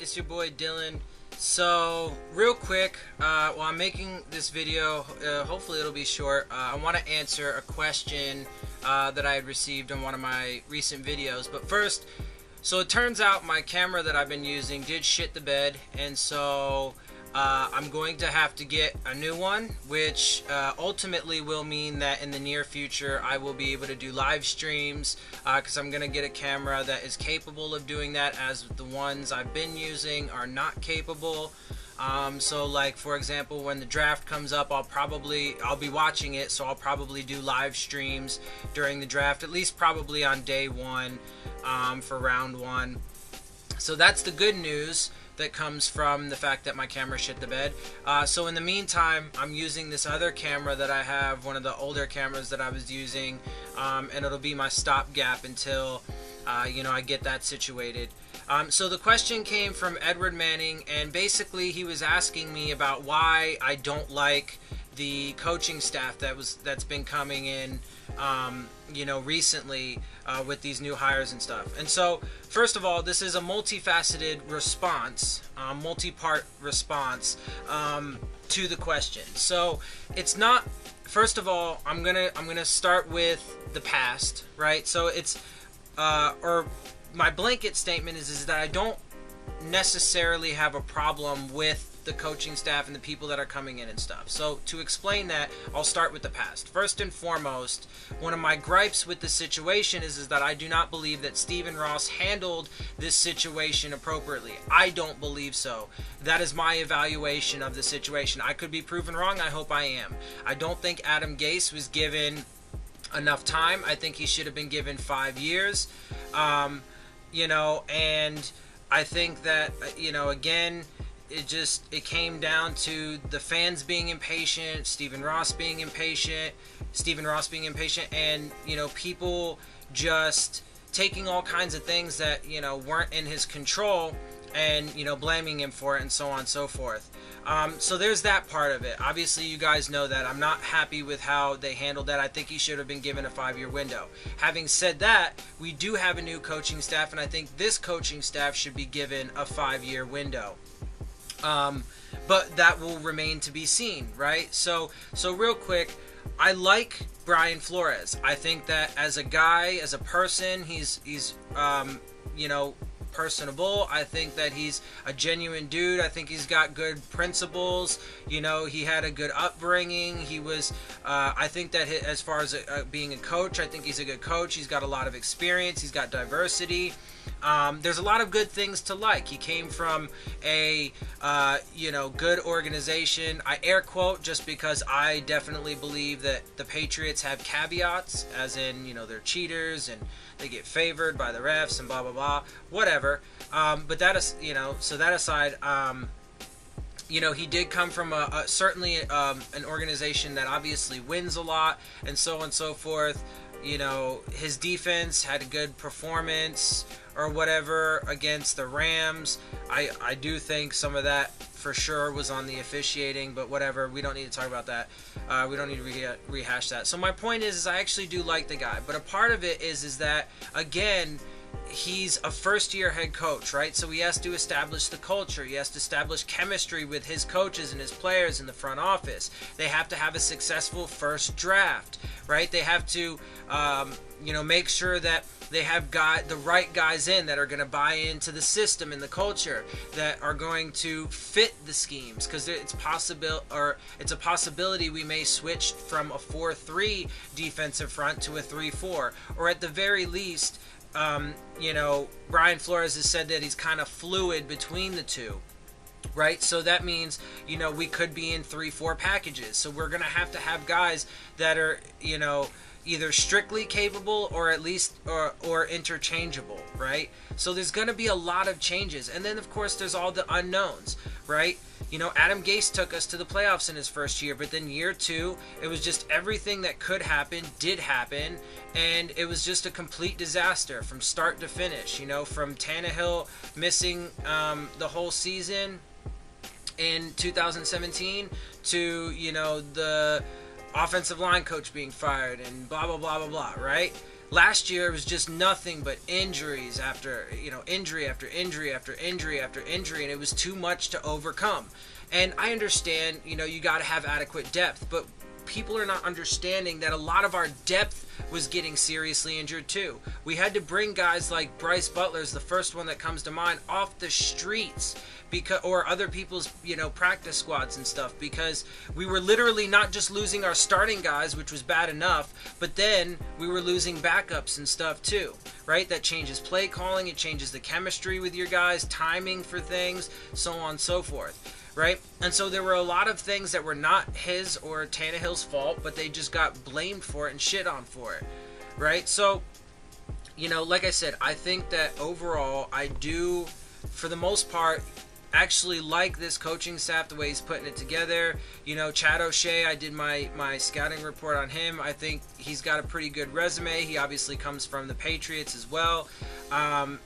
it's your boy Dillon. So, real quick, while I'm making this video, hopefully it'll be short, I want to answer a question that I had received on one of my recent videos. But first, so it turns out my camera that I've been using did shit the bed, and so I'm going to have to get a new one, which ultimately will mean that in the near future I will be able to do live streams, because I'm going to get a camera that is capable of doing that, as the ones I've been using are not capable. So like, for example, when the draft comes up, I'll be watching it, so I'll probably do live streams during the draft, at least probably on day one, for round one. So that's the good news that comes from the fact that my camera shit the bed. So in the meantime, I'm using this other camera that I have, one of the older cameras that I was using, and it'll be my stopgap until I get that situated. So the question came from Edward Manning, and basically he was asking me about why I don't like the coaching staff that's been coming in recently with these new hires and stuff. And so, first of all, this is a multifaceted response, multi-part response to the question. So it's not. First of all, I'm gonna start with the past, right? So it's or my blanket statement is that I don't necessarily have a problem with the coaching staff and the people that are coming in and stuff. So to explain that, I'll start with the past. First and foremost, one of my gripes with the situation is that I do not believe that Stephen Ross handled this situation appropriately. I don't believe so. That is my evaluation of the situation. I could be proven wrong. I hope I am. I don't think Adam Gase was given enough time. I think he should have been given 5 years. And I think that, again, it came down to the fans being impatient, Stephen Ross being impatient, and, people just taking all kinds of things that, weren't in his control and, blaming him for it and so on and so forth. So there's that part of it. Obviously, you guys know that I'm not happy with how they handled that. I think he should have been given a 5-year window. Having said that, we do have a new coaching staff, and I think this coaching staff should be given a 5-year window. But that will remain to be seen, right? So real quick, I like Brian Flores. I think that as a guy, as a person, he's personable. I think that he's a genuine dude. I think he's got good principles. He had a good upbringing. He was, I think that as far as being a coach, I think he's a good coach. He's got a lot of experience. He's got diversity. There's a lot of good things to like. He came from a, good organization. I air quote just because I definitely believe that the Patriots have caveats, as in, they're cheaters and they get favored by the refs and blah, blah, blah, whatever. But that is, so that aside, he did come from certainly an organization that obviously wins a lot and so on and so forth. His defense had a good performance or whatever against the Rams. I do think some of that for sure was on the officiating, but whatever, we don't need to talk about that. We don't need to rehash that. So my point is I actually do like the guy, but a part of it is that, again, he's a first-year head coach, right? So he has to establish the culture. He has to establish chemistry with his coaches and his players in the front office. They have to have a successful first draft, right? They have to, make sure that they have got the right guys in that are going to buy into the system and the culture, that are going to fit the schemes, because it's a possibility we may switch from a 4-3 defensive front to a 3-4, or at the very least, Brian Flores has said that he's kind of fluid between the two, right? So that means, we could be in 3-4 packages. So we're going to have guys that are, either strictly capable or at least or interchangeable, right? So there's going to be a lot of changes. And then, of course, there's all the unknowns, right? Adam Gase took us to the playoffs in his first year, but then year 2, it was just everything that could happen did happen, and it was just a complete disaster from start to finish. From Tannehill missing the whole season in 2017 to, the offensive line coach being fired and blah, blah, blah, blah, blah, right? Last year it was just nothing but injuries after, injury after injury after injury after injury, and it was too much to overcome. And I understand, you got to have adequate depth, but people are not understanding that a lot of our depth was getting seriously injured too. We had to bring guys like Bryce Butler's the first one that comes to mind, off the streets, or other people's practice squads and stuff, because we were literally not just losing our starting guys, which was bad enough, but then we were losing backups and stuff too, right? That changes play calling, it changes the chemistry with your guys, timing for things, so on and so forth. Right? And so there were a lot of things that were not his or Tannehill's fault, but they just got blamed for it and shit on for it. Right? So, like I said, I think that overall, I do, for the most part, actually like this coaching staff, the way he's putting it together. Chad O'Shea, I did my scouting report on him. I think he's got a pretty good resume. He obviously comes from the Patriots as well.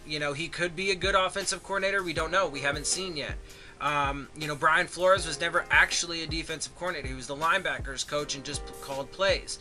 He could be a good offensive coordinator. We don't know. We haven't seen yet. Brian Flores was never actually a defensive coordinator. He was the linebackers coach and just called plays.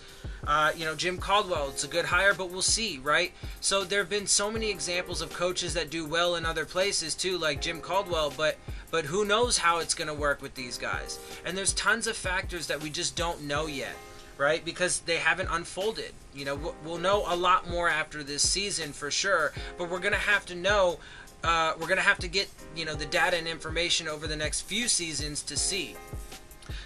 Jim Caldwell, it's a good hire, but we'll see, right? So there have been so many examples of coaches that do well in other places too, like Jim Caldwell, but who knows how it's going to work with these guys. And there's tons of factors that we just don't know yet, right? Because they haven't unfolded. We'll know a lot more after this season for sure, but we're going to have to know. We're going to have to get, the data and information over the next few seasons to see.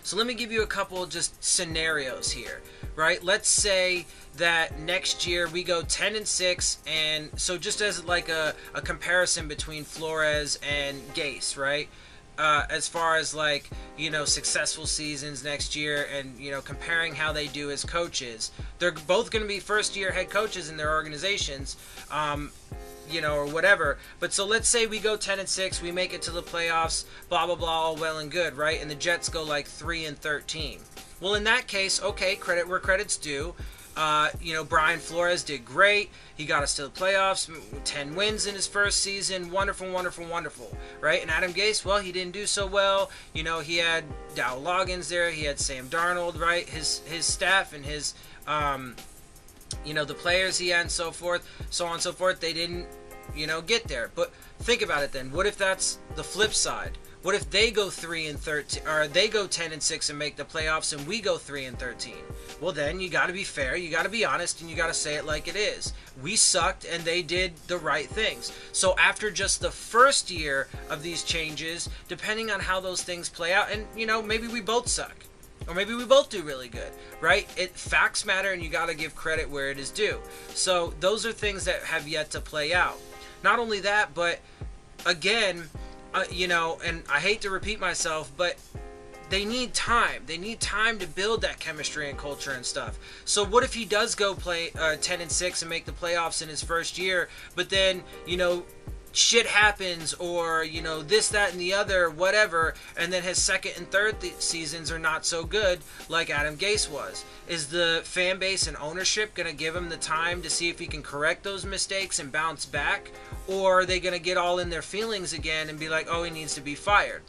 So let me give you a couple just scenarios here, right? Let's say that next year we go 10-6, and so just as like a comparison between Flores and Gase, right? As far as successful seasons next year and, comparing how they do as coaches. They're both going to be first-year head coaches in their organizations. Or whatever. But so let's say we go 10-6, we make it to the playoffs, blah, blah, blah, all well and good, right? And the Jets go 3-13. Well, in that case, okay, credit where credit's due. Brian Flores did great. He got us to the playoffs, 10 wins in his first season. Wonderful, wonderful, wonderful, right? And Adam Gase, well, he didn't do so well. He had Dow Loggins there. He had Sam Darnold, right? His staff and his... the players he had and so forth, so on and so forth, they didn't, get there. But think about it then. What if that's the flip side? What if they go 3-13, or they go 10-6 and make the playoffs, and we go 3-13? Well, then you got to be fair, you got to be honest, and you got to say it like it is. We sucked, and they did the right things. So after just the first year of these changes, depending on how those things play out, and maybe we both suck. Or maybe we both do really good, right? Facts matter, and you got to give credit where it is due. So those are things that have yet to play out. Not only that, but again, and I hate to repeat myself, but they need time. They need time to build that chemistry and culture and stuff. So what if he does go play 10-6 and make the playoffs in his first year, but then, shit happens, or this, that, and the other, whatever, and then his second and third seasons are not so good like Adam Gase was? Is the fan base and ownership going to give him the time to see if he can correct those mistakes and bounce back, or are they going to get all in their feelings again and be like, oh, he needs to be fired?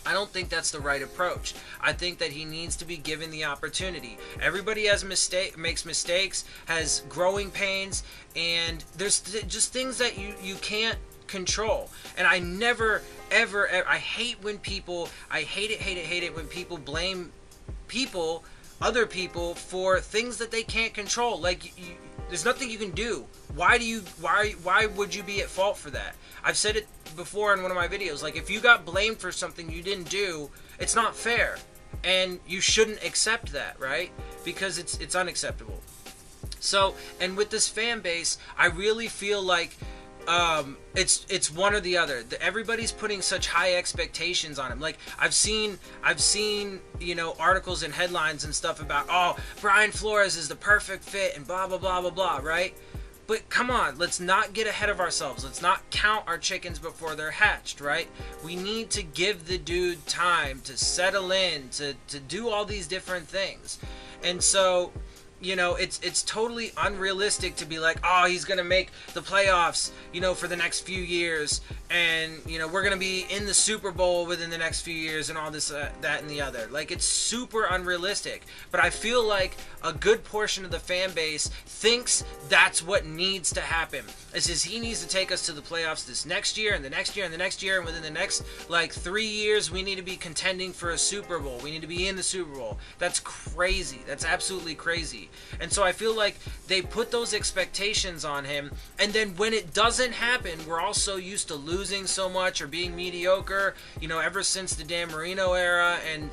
I don't think that's the right approach. I think that he needs to be given the opportunity. Everybody makes mistakes, has growing pains, and there's just things that you can't control. And I never, ever, I hate when people, I hate it when people blame other people for things that they can't control. There's nothing you can do. Why would you be at fault for that? I've said it before in one of my videos. If you got blamed for something you didn't do, it's not fair, and you shouldn't accept that, right? Because it's unacceptable. So, and with this fan base, I really feel like it's one or the other. Everybody's putting such high expectations on him. I've seen articles and headlines and stuff about, oh, Brian Flores is the perfect fit and blah blah blah blah blah, right? But come on, let's not get ahead of ourselves. Let's not count our chickens before they're hatched, right? We need to give the dude time to settle in, to do all these different things. And so, you know, it's totally unrealistic to be like, oh, he's gonna make the playoffs, you know, for the next few years, and you know, we're gonna be in the Super Bowl within the next few years, and all this, that, and the other. Like, it's super unrealistic. But I feel like a good portion of the fan base thinks that's what needs to happen. It says he needs to take us to the playoffs this next year, and the next year, and the next year, and within the next like 3 years, we need to be contending for a Super Bowl. We need to be in the Super Bowl. That's crazy. That's absolutely crazy. And so I feel like they put those expectations on him, and then when it doesn't happen, we're all so used to losing so much or being mediocre, you know, ever since the Dan Marino era, and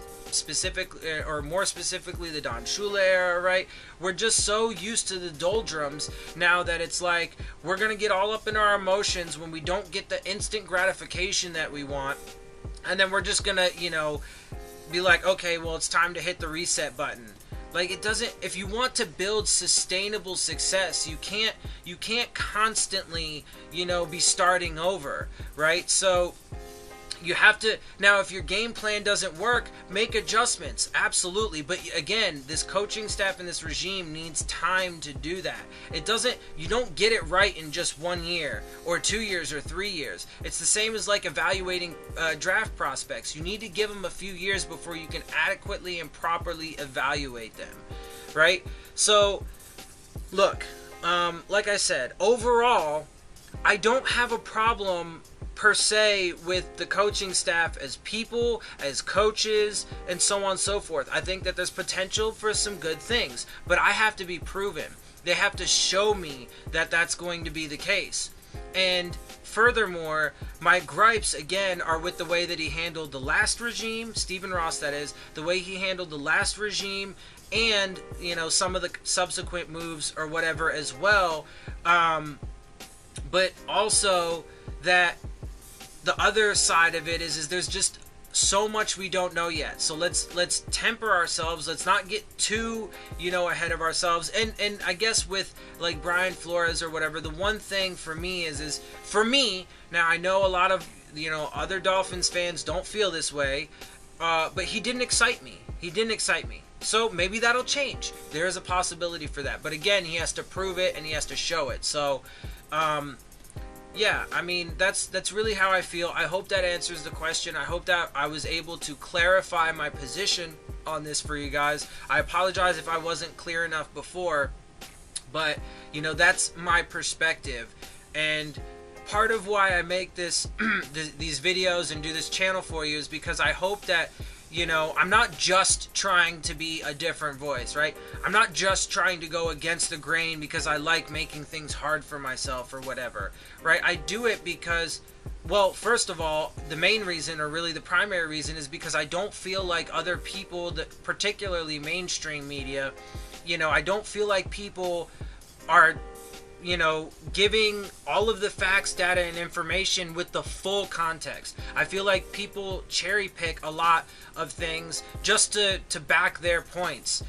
more specifically the Don Shula era, right? We're just so used to the doldrums now that it's like we're gonna get all up in our emotions when we don't get the instant gratification that we want, and then we're just gonna, you know, be like, okay, well, it's time to hit the reset button. Like, it doesn't, if you want to build sustainable success, you can't constantly, you know, be starting over, right? So you have to, now if your game plan doesn't work, make adjustments, absolutely. But again, this coaching staff and this regime needs time to do that. You don't get it right in just 1 year or 2 years or 3 years. It's the same as like evaluating draft prospects. You need to give them a few years before you can adequately and properly evaluate them, right? So look, like I said, overall, I don't have a problem per se with the coaching staff as people, as coaches, and so on and so forth. I think that there's potential for some good things, but I have to be proven. They have to show me that that's going to be the case. And furthermore, my gripes again are with the way that he handled the last regime, Stephen Ross that is, the way he handled the last regime, and you know, some of the subsequent moves or whatever as well. But also that the other side of it is there's just so much we don't know yet. So let's temper ourselves. Let's not get too, you know, ahead of ourselves. And I guess with like Brian Flores or whatever, the one thing for me is for me, now I know a lot of, you know, other Dolphins fans don't feel this way, but he didn't excite me. He didn't excite me. So maybe that'll change. There is a possibility for that. But again, he has to prove it and he has to show it. So yeah, I mean, that's really how I feel. I hope that answers the question. I hope that I was able to clarify my position on this for you guys. I apologize if I wasn't clear enough before, but, you know, that's my perspective. And part of why I make this these videos and do this channel for you is because I hope that, you know, I'm not just trying to be a different voice, right? I'm not just trying to go against the grain because I like making things hard for myself or whatever, right? I do it because, well, first of all, the main reason, or really the primary reason, is because I don't feel like other people, that particularly mainstream media, you know, I don't feel like people are, you know, giving all of the facts, data, and information with the full context. I feel like people cherry pick a lot of things just to back their points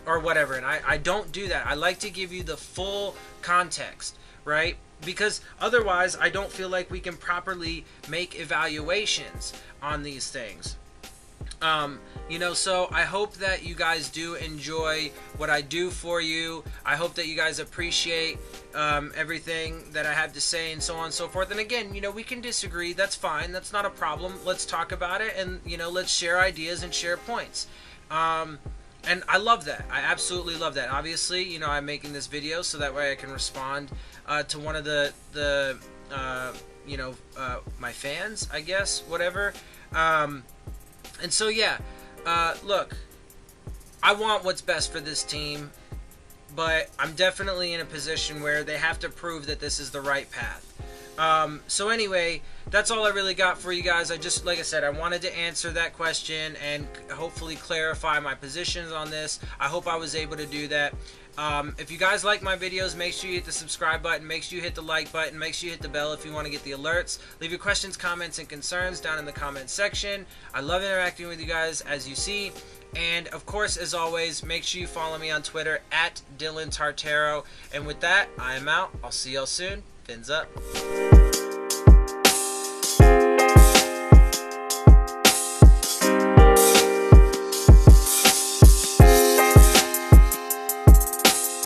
or whatever, and I don't do that. I like to give you the full context, right? Because otherwise I don't feel like we can properly make evaluations on these things. You know, so I hope that you guys do enjoy what I do for you. I hope that you guys appreciate everything that I have to say and so on and so forth. And again, you know, we can disagree. That's fine. That's not a problem. Let's talk about it, and, you know, let's share ideas and share points. And I love that. I absolutely love that. Obviously, you know, I'm making this video so that way I can respond to one of the you know, my fans, I guess, whatever. And so, yeah, look, I want what's best for this team, but I'm definitely in a position where they have to prove that this is the right path. So anyway, that's all I really got for you guys. Like I said, I wanted to answer that question and hopefully clarify my positions on this. I hope I was able to do that. If you guys like my videos, make sure you hit the subscribe button, make sure you hit the like button, make sure you hit the bell if you want to get the alerts. Leave your questions, comments, and concerns down in the comments section. I love interacting with you guys, as you see. And of course, as always, make sure you follow me on Twitter at Dillon Tartaro. And with that, I am out. I'll see y'all soon. Fins up.